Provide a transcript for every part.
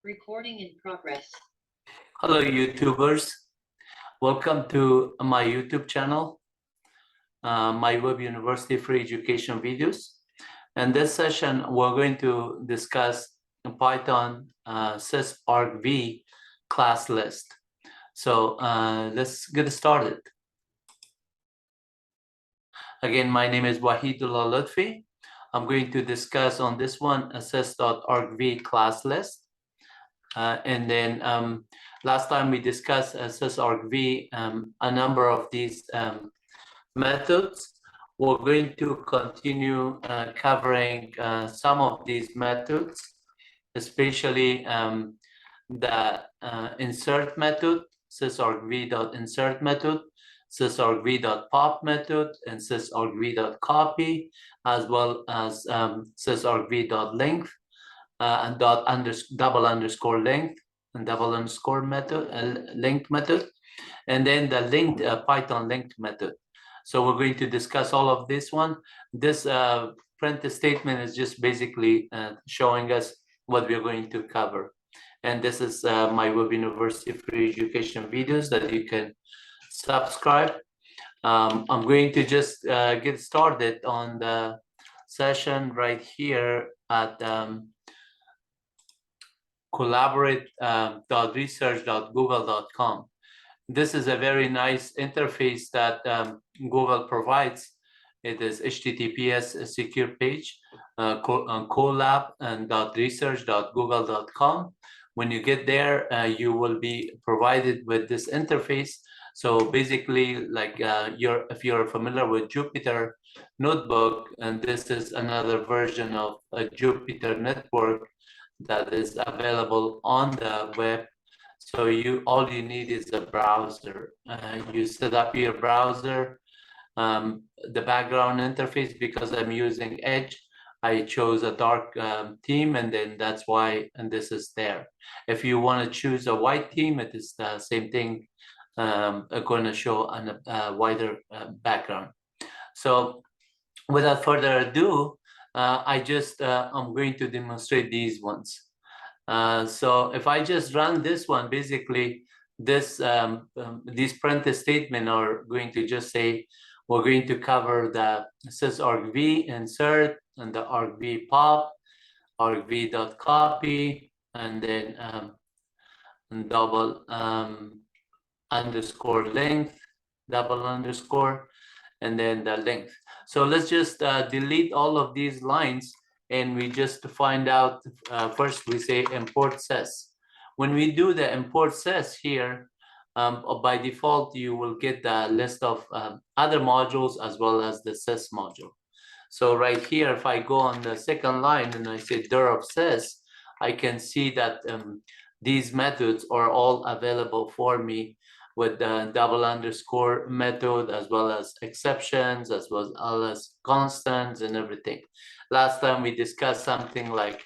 Recording in progress. Hello, YouTubers. Welcome to my YouTube channel, MyWebUniversity free education videos. In this session, we're going to discuss Python sys.argv class list. So let's get started. Again, my name is Wahidullah Lutfi. I'm going to discuss on this one a sys.argv class list. And then last time we discussed sys.argv, a number of these methods. We're going to continue covering some of these methods, especially the insert method, sys.argv.insert method, sys.argv.pop method, and sys.argv.copy, as well as sys.argv.length. And double underscore length and double underscore method length method, and then the linked Python linked method. So we're going to discuss all of this one. This print statement is just basically showing us what we're going to cover. And this is my MyWebUniversity free education videos that you can subscribe. I'm going to just get started on the session right here at collaborate.research.google.com. This is a very nice interface that Google provides. It is HTTPS secure page, collab.research.google.com. When you get there, you will be provided with this interface. So basically, like if you're familiar with Jupyter Notebook, and this is another version of a Jupyter Network that is available on the web. So all you need is a browser. You set up your browser. The background interface, because I'm using Edge, I chose a dark theme, and then that's why, and this is there. If you want to choose a white theme, it is the same thing. Going to show on a wider background. So without further ado, I'm going to demonstrate these ones. So if I just run this one, basically these print statement are going to just say, we're going to cover the sys.argv insert and the argv pop, argv.copy, and then double underscore length, double underscore, and then the length. So let's just delete all of these lines, and we just find out, first we say import sys. When we do the import sys here, by default, you will get the list of other modules as well as the sys module. So right here, if I go on the second line and I say dir of sys, I can see that these methods are all available for me with the double underscore method, as well as exceptions, as well as constants and everything. Last time we discussed something like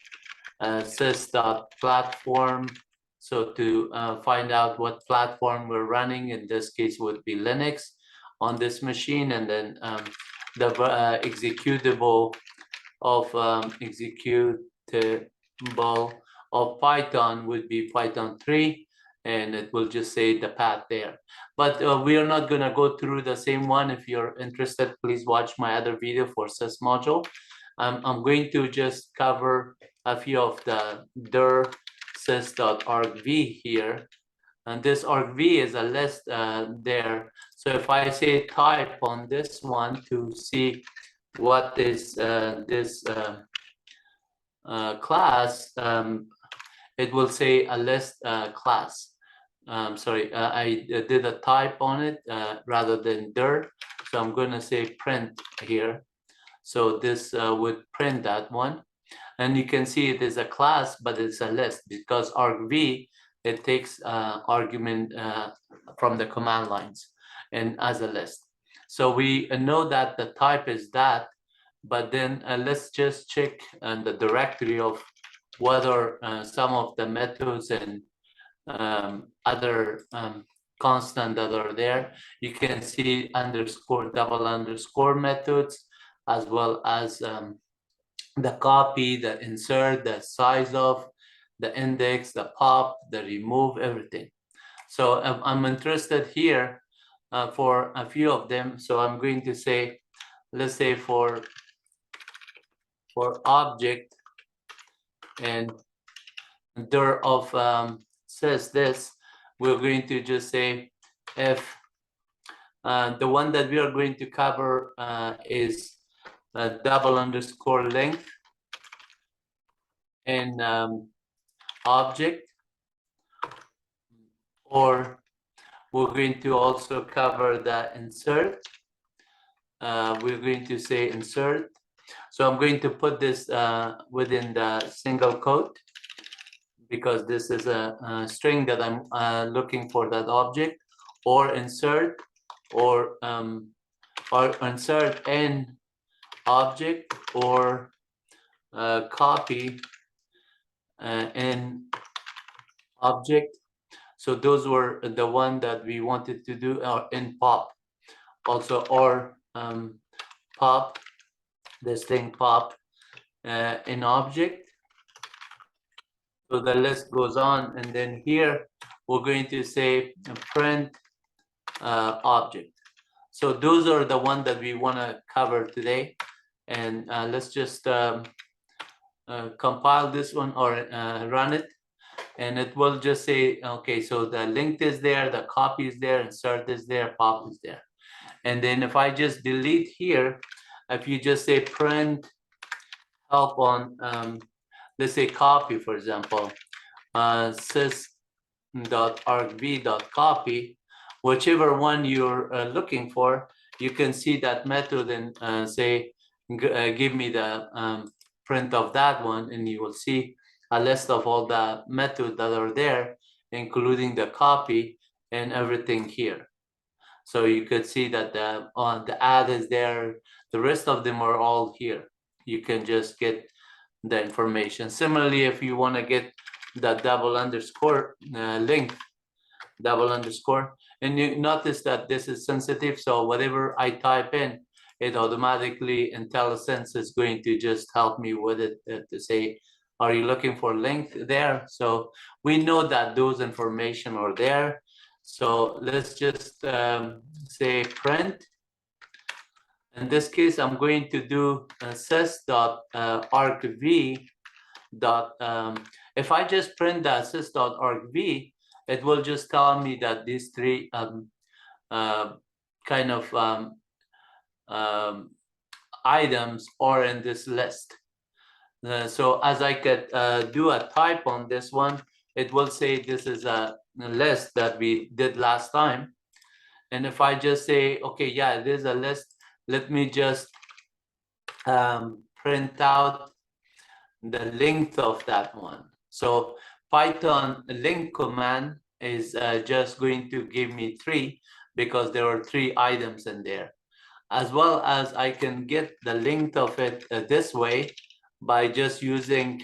sys.platform. So to find out what platform we're running, in this case would be Linux on this machine, and then the executable of Python would be Python 3. And it will just say the path there. But we are not going to go through the same one. If you're interested, please watch my other video for sys module. I'm going to just cover a few of the dir sys.argv here. And this argv is a list there. So if I say type on this one to see what is this class, it will say a list class. Sorry, I did a type on it rather than dir. So I'm going to say print here. So this would print that one. And you can see it is a class, but it's a list, because argv, it takes argument from the command lines and as a list. So we know that the type is that, but then let's just check the directory of whether some of the methods and other constant that are there. You can see underscore, double underscore methods, as well as the copy, the insert, the size of, the index, the pop, the remove, everything. So I'm interested here for a few of them. So I'm going to say, let's say for object and dir of says this, we're going to just say if the one that we are going to cover is double underscore length and object, or we're going to also cover the insert. We're going to say insert. So I'm going to put this within the single quote because this is a string that I'm looking for that object, or insert, or insert an object, or copy an object. So those were the one that we wanted to do, or in pop also, or pop, this thing pop in object. So the list goes on, and then here we're going to say print object. So those are the one that we want to cover today, and let's just compile this one or run it, and it will just say, okay, so the link is there, the copy is there, insert is there, pop is there. And then if I just delete here, if you just say print help on let's say copy, for example, sys.argv.copy, whichever one you're looking for, you can see that method and say, give me the print of that one, and you will see a list of all the methods that are there, including the copy and everything here. So you could see that the add is there. The rest of them are all here. You can just get the information. Similarly, if you want to get the double underscore length, double underscore, and you notice that this is sensitive, so whatever I type in, it automatically IntelliSense is going to just help me with it to say, are you looking for length there? So we know that those information are there. So let's just say print. In this case, I'm going to do sys.argv. If I just print that sys.argv, it will just tell me that these three kind of items are in this list. So as I could do a type on this one, it will say this is a list that we did last time. And if I just say, okay, yeah, there's a list, let me just print out the length of that one. So Python length command is just going to give me 3 because there are 3 items in there. As well as I can get the length of it this way by just using,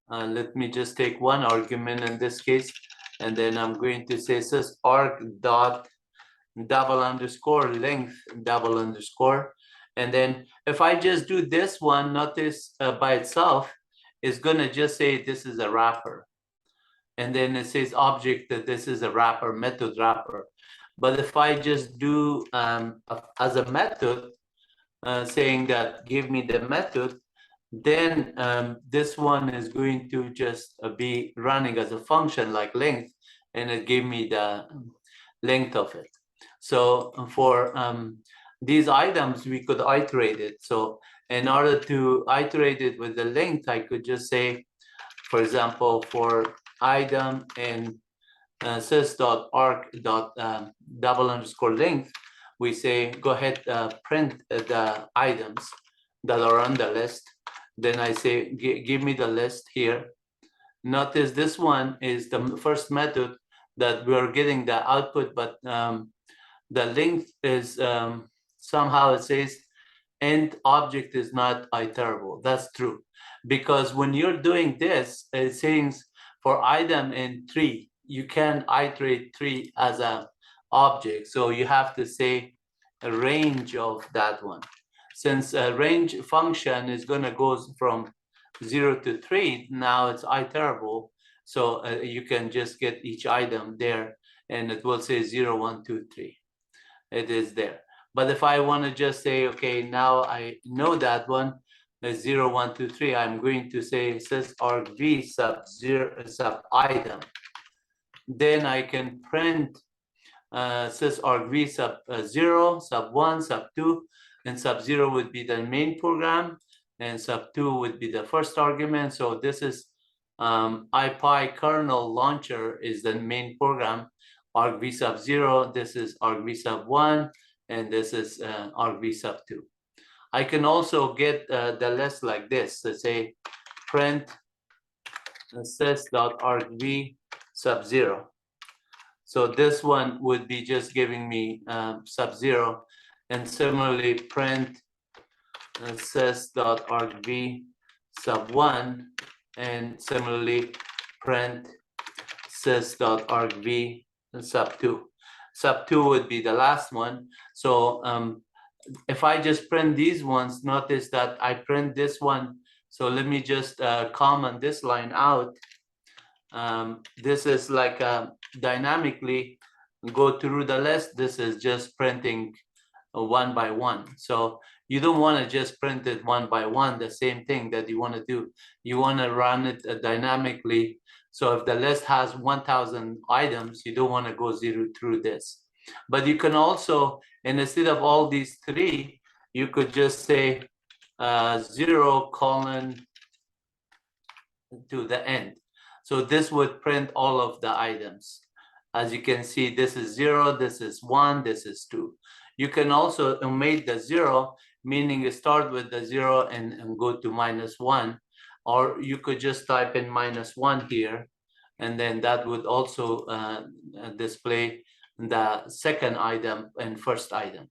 let me just take one argument in this case, and then I'm going to say sys.arg dot double underscore length double underscore. And then if I just do this one, notice by itself, it's gonna just say this is a wrapper. And then it says object that this is a wrapper, method wrapper. But if I just do as a method, saying that give me the method, then this one is going to just be running as a function like length, and it gave me the length of it. So for these items, we could iterate it. So in order to iterate it with the length, I could just say, for example, for item and sys.arg double underscore length, we say, go ahead, print the items that are on the list. Then I say, give me the list here. Notice this one is the first method that we are getting the output, but the length is somehow it says end object is not iterable. That's true, because when you're doing this, it says for item in 3, you can iterate 3 as a object. So you have to say a range of that one. Since a range function is going to go from 0 to 3, now it's iterable. So you can just get each item there and it will say 0, 1, 2, 3. It is there. But if I want to just say, okay, now I know that one is 0, 1, 2, 3, I'm going to say sys.argv sub item. Then I can print sys.argv sub 0, sub 1, sub 2, and sub 0 would be the main program, and sub 2 would be the first argument. So this is IPy kernel launcher is the main program, argv sub 0, this is argv sub 1, and this is argv sub 2. I can also get the list like this. So say print sys.argv sub 0. So this one would be just giving me sub 0, and similarly print sys.argv sub 1, and similarly print sys.argv sub 2. Sub 2 would be the last one. So if I just print these ones, notice that I print this one. So let me just comment this line out. This is like dynamically go through the list. This is just printing one by one. So you don't want to just print it one by one, the same thing that you want to do. You want to run it dynamically. So if the list has 1,000 items, you don't want to go through this. But you can also, and instead of all these 3, you could just say 0 colon to the end. So this would print all of the items. As you can see, this is 0, this is 1, this is 2. You can also omit the 0, meaning you start with the 0 and go to -1. Or you could just type in -1 here, and then that would also display the second item and first item.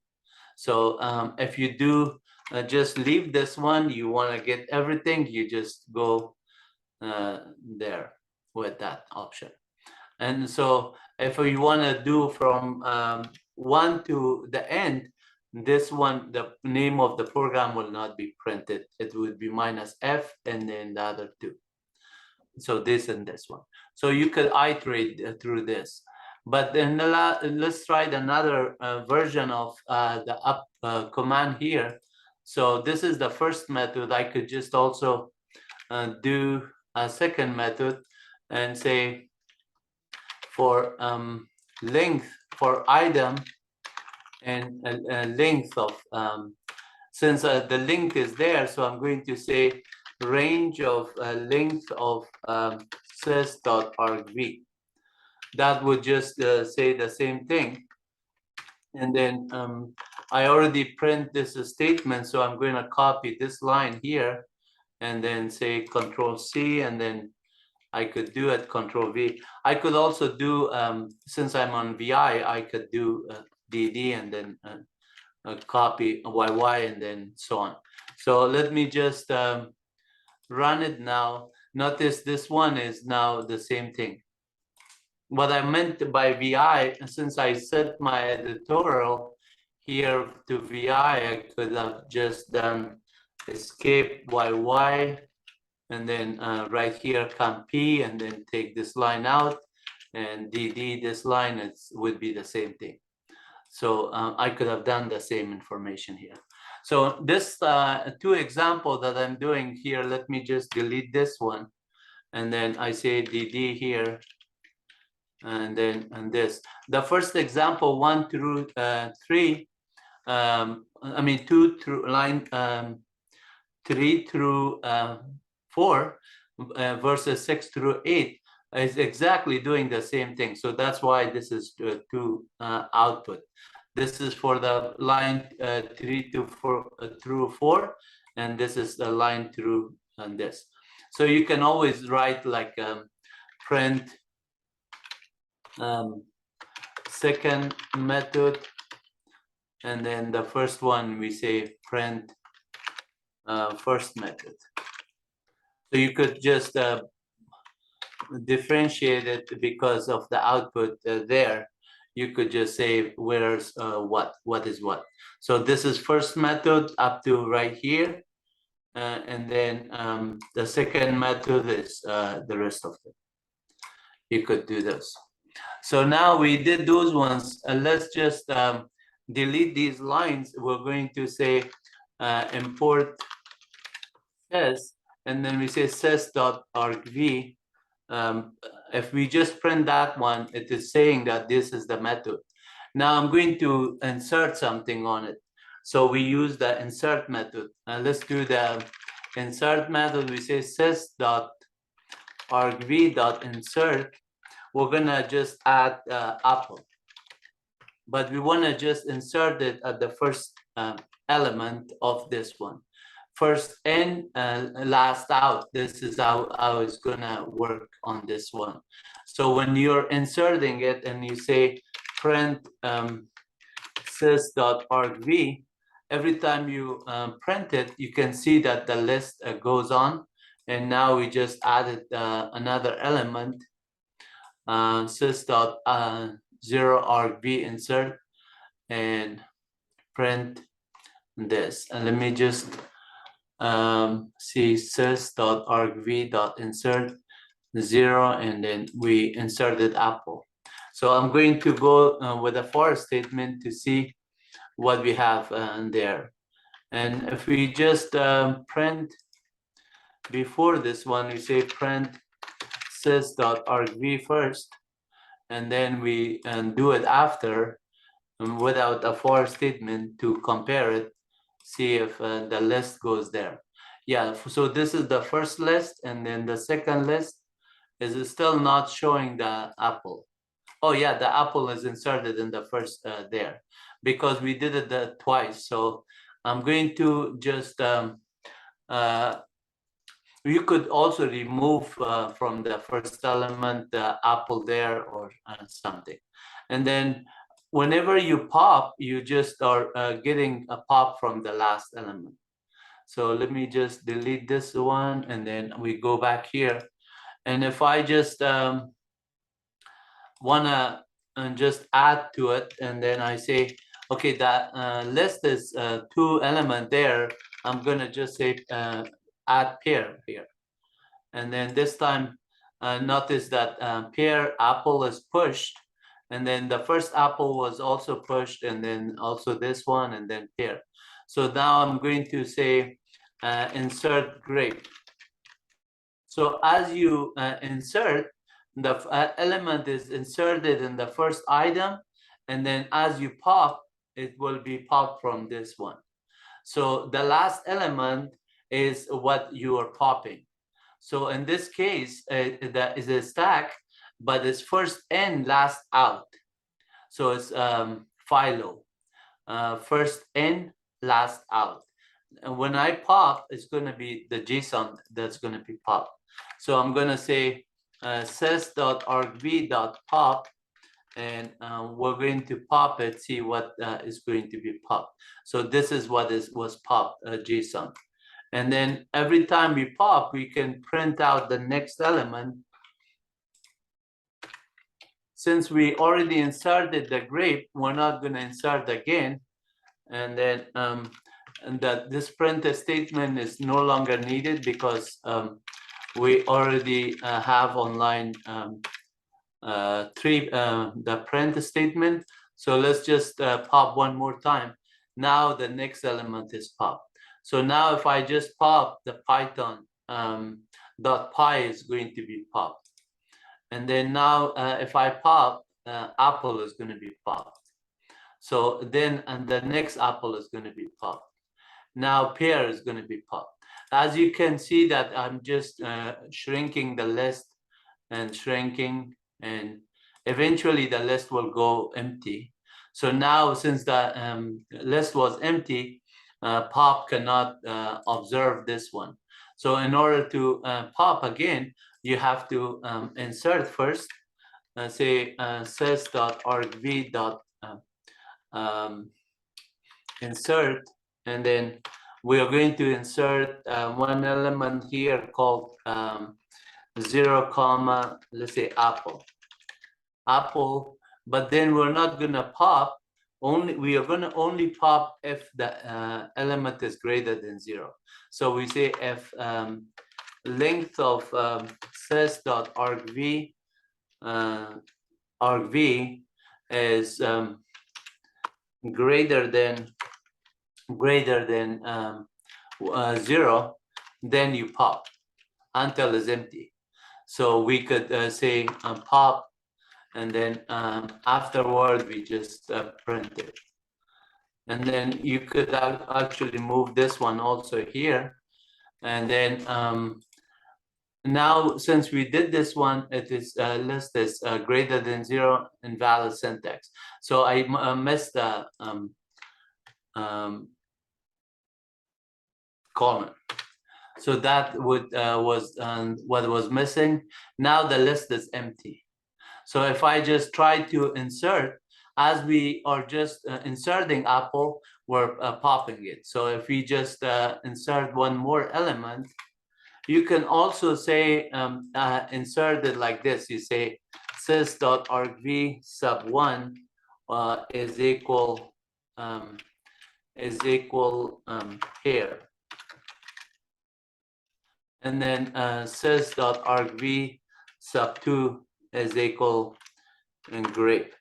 So if you do just leave this one, you want to get everything, you just go there with that option. And so if you want to do from 1 to the end, this one, the name of the program will not be printed. It would be -f and then the other 2. So this and this one. So you could iterate through this. But then let's try another version of the up command here. So this is the first method. I could just also do a second method and say for length for item and length of since the length is there, so I'm going to say range of length of sys.argv. That would just say the same thing. And then I already print this statement, so I'm going to copy this line here and then say Control C, and then I could do it Control V. I could also do, since I'm on VI, I could do DD and then copy YY and then so on. So let me just run it now. Notice this one is now the same thing. What I meant by VI, since I set my editorial here to VI, I could have just done escape YY, and then right here come P, and then take this line out, and DD this line, it would be the same thing. So I could have done the same information here. So this 2 example that I'm doing here, let me just delete this one, and then I say DD here, and then this. The first example 1 through 3, I mean 2 through line 3 through 4 versus 6 through 8 is exactly doing the same thing. So that's why this is 2 output. This is for the line 3 to 4 through 4, and this is the line through and this. So you can always write like print second method, and then the first one we say print first method. So you could just differentiate it because of the output there. You could just say where's what is what. So this is first method up to right here, and then the second method is the rest of it. You could do those. So now we did those ones. Let's just delete these lines. We're going to say import sys, and then we say sys.argv. If we just print that one, it is saying that this is the method. Now I'm going to insert something on it. So we use the insert method. Let's do the insert method. We say sys.argv.insert. We're gonna just add apple, but we wanna just insert it at the first element of this one. First in, last out. This is how it's gonna work on this one. So when you're inserting it and you say print sys.argv, every time you print it, you can see that the list goes on. And now we just added another element, sys.0argv insert, and print this. And let me just see sys.argv.insert 0, and then we inserted apple. So I'm going to go with a for statement to see what we have there. And if we just print before this one, we say print sys.argv first, and then we do it after without a for statement to compare it, see if the list goes there. Yeah, so this is the first list, and then the second list is still not showing the apple. Oh yeah, the apple is inserted in the first there, because we did it twice. So I'm going to just, you could also remove from the first element the apple there or something. And then whenever you pop, you just are getting a pop from the last element. So let me just delete this one, and then we go back here. And if I just wanna just add to it, and then I say, okay, that list is 2 element there, I'm gonna just say add pair here. And then this time, notice that pair apple is pushed, and then the first apple was also pushed, and then also this one, and then pair. So now I'm going to say insert grape. So as you insert, the element is inserted in the first item, and then as you pop, it will be popped from this one. So the last element is what you are popping. So in this case, that is a stack, but it's first in, last out. So it's philo, first in, last out. And when I pop, it's going to be the JSON that's going to be popped. So I'm going to say sys.argv.pop, and we're going to pop it, see what is going to be popped. So this is what was popped, JSON. And then every time we pop, we can print out the next element. Since we already inserted the grape, we're not going to insert again. And then and that this print statement is no longer needed, because we already have online the print statement. So let's just pop one more time. Now the next element is popped. So now if I just pop, the Python .py is going to be popped. And then now if I pop, apple is going to be popped. So then, and the next apple is going to be popped. Now pair is going to be popped. As you can see that I'm just shrinking the list and shrinking, and eventually the list will go empty. So now, since the list was empty, pop cannot observe this one. So in order to pop again, you have to insert first, say sys.argv. Insert, and then we are going to insert one element here called 0, let's say apple, but then we're not going to pop, we are going to only pop if the element is greater than 0. So we say if length of sys.argv argv is greater than 0, then you pop until it's empty. So we could say pop, and then afterward we just print it. And then you could actually move this one also here. And then now, since we did this one, it is list is greater than 0 invalid syntax. So I missed the colon. So that was what was missing. Now the list is empty. So if I just try to insert, as we are just inserting Apple, we're popping it. So if we just insert one more element, you can also say insert it like this. You say sys.argv sub1 is equal here. And then sys.argv sub2 is equal in grape.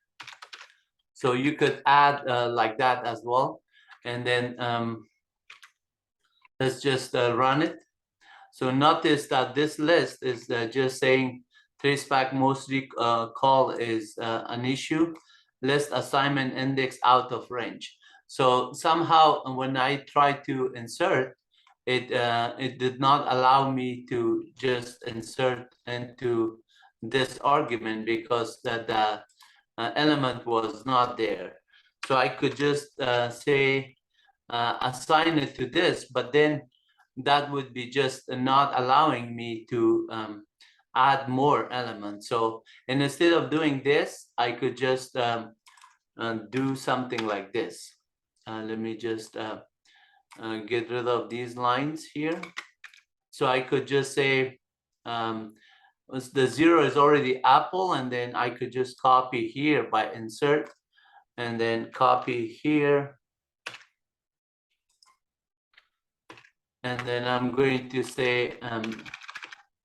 So you could add like that as well. And then let's just run it. So notice that this list is just saying traceback mostly call is an issue, list assignment index out of range. So somehow when I tried to insert, it did not allow me to just insert into this argument because the element was not there. So I could just say assign it to this, but then that would be just not allowing me to add more elements. So, and instead of doing this, I could just do something like this. Let me just get rid of these lines here. So I could just say the 0 is already Apple, and then I could just copy here by insert, and then copy here. And then I'm going to say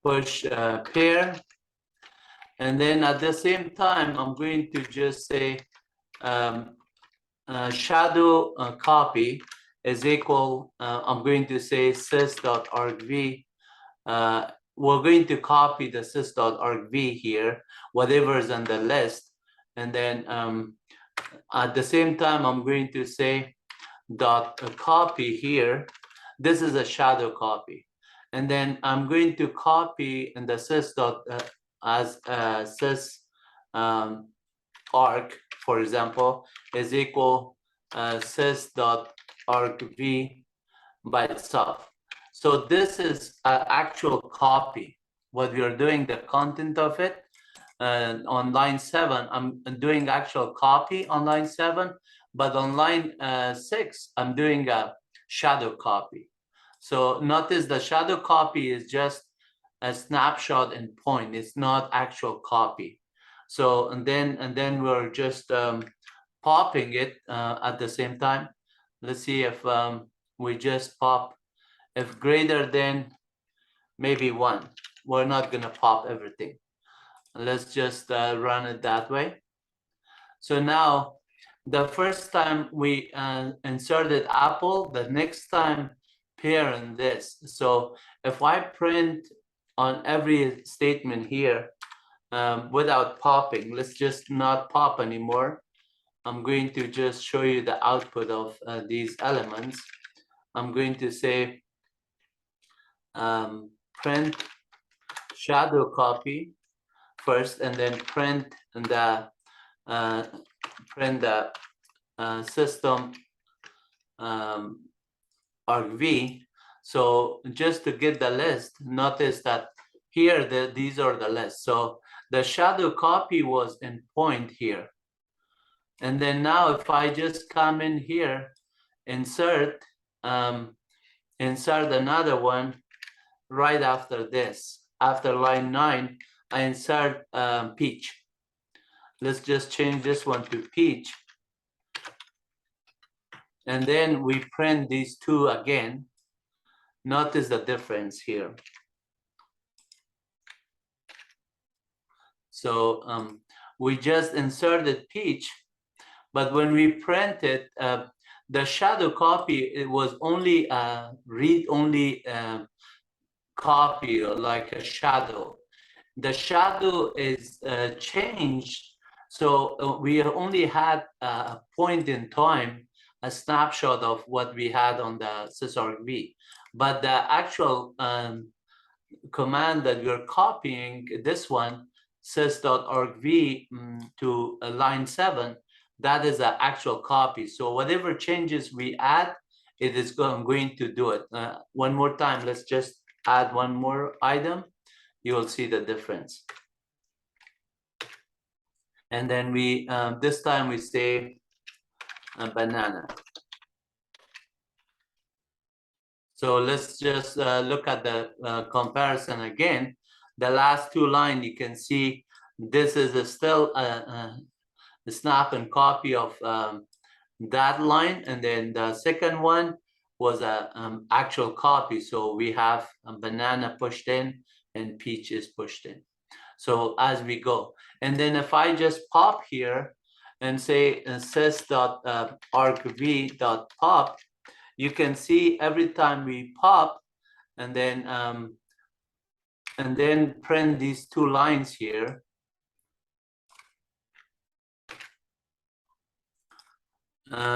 push pair. And then at the same time, I'm going to just say shadow copy is equal, I'm going to say sys.argv. We're going to copy the sys.argv here, whatever is on the list. And then at the same time, I'm going to say dot copy here. This is a shadow copy. And then I'm going to copy in the sys dot as sys arg, for example, is equal sys.argv by itself. So this is an actual copy. What we are doing, the content of it, on line 7, I'm doing actual copy on line 7, but on line 6, I'm doing a shadow copy. So notice the shadow copy is just a snapshot and point. It's not actual copy. So and then we're just popping it at the same time. Let's see if we just pop if greater than maybe 1. We're not gonna pop everything. Let's just run it that way. So now the first time we inserted Apple, the next time parent this. So if I print on every statement here without popping, let's just not pop anymore. I'm going to just show you the output of these elements. I'm going to say print shadow copy first, and then print the system argv. So just to get the list, notice that here these are the lists. So the shadow copy was in point here. And then now if I just come in here, insert another one right after this, after line 9, I insert peach. Let's just change this one to peach. and then we print these two again. Notice the difference here. So we just inserted Peach, but when we print it, the shadow copy, it was only a read-only copy, like a shadow. The shadow is changed, so we only had a point in time, a snapshot of what we had on the sys.argv, but the actual command that we're copying, this one, sys.argv to line 7, that is an actual copy. So whatever changes we add, it is going to do it. One more time, let's just add one more item. You will see the difference. And then we, this time we say banana. So let's just look at the comparison again. The last two lines, you can see this is still a snap and copy of that line. And then the second one was an actual copy. So we have a banana pushed in and peach is pushed in. So as we go. And then if I just pop here and say sys.argv.pop, you can see every time we pop and then print these two lines here.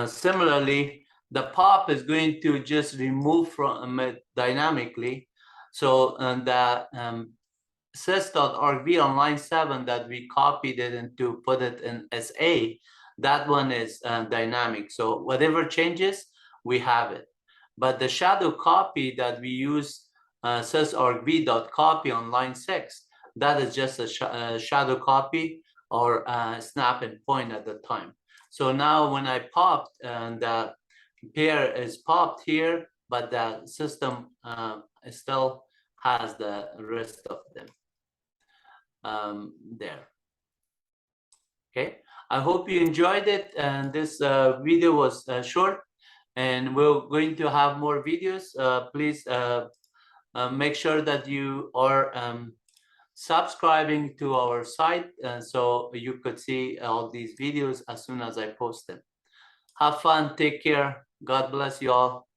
Similarly, the pop is going to just remove from it dynamically. So the sys.argv on line 7 that we copied it and to put it in SA, that one is dynamic. So whatever changes, we have it. But the shadow copy that we use, sys.argv.copy on line 6, that is just a shadow copy or snap and point at the time. So now when I popped, and the pair is popped here, but the system still has the rest of them there. Okay, I hope you enjoyed it, and this video was short, and we're going to have more videos. Please make sure that you are subscribing to our site, so you could see all these videos as soon as I post them. Have fun, take care, God bless you all.